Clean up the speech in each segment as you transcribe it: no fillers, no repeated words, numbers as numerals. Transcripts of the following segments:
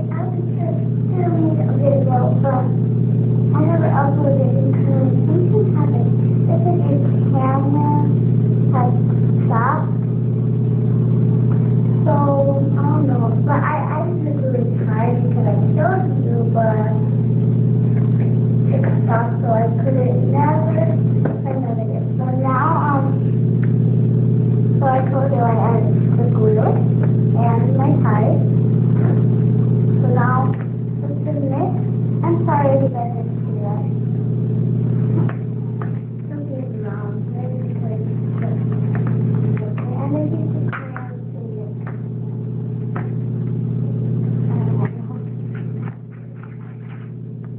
I was just filming a video, but I never uploaded it because something happened. It's like a camera type shop. So, I don't know. But I didn't really try because I showed you, but it stopped, so I couldn't never another it. So now, so I told you I added the glue and my tie. So now, let's submit. I'm sorry if you guys didn't see that. Something is wrong. Maybe because okay, and then you can see it.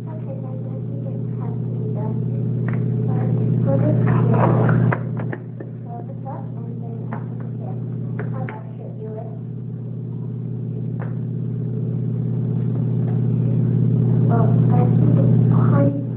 Okay, guys, I think it's time to be done. So I just put it here. Close this up and then I'll put it here. I'll show you it. Oh, I think it's crazy.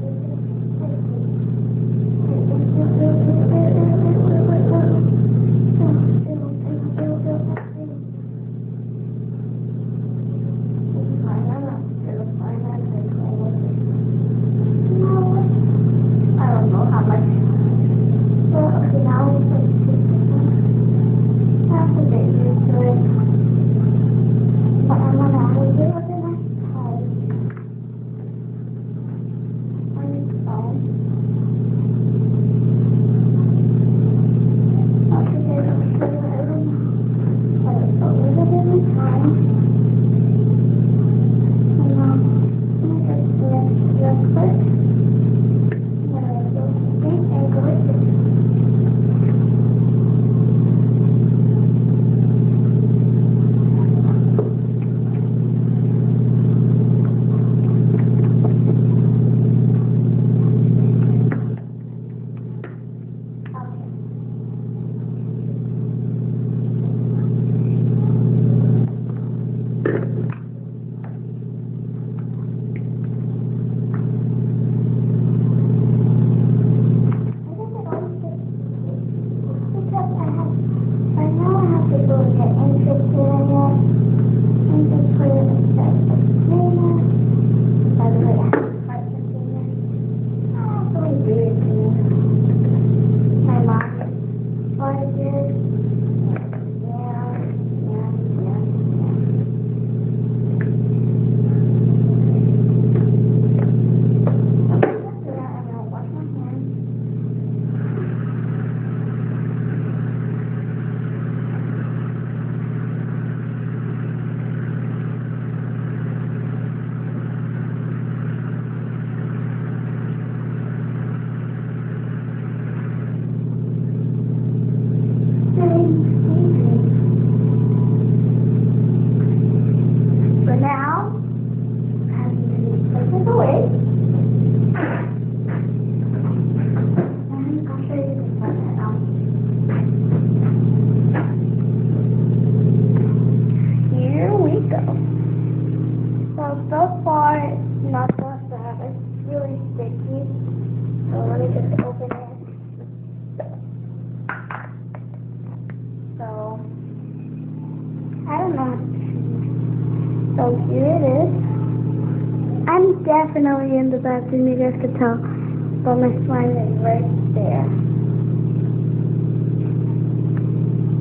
So far, it's not supposed to have. It's really sticky. So let me just open it. So, I don't know. So here it is. I'm definitely in the bathroom, you guys could tell. But my slime is right there.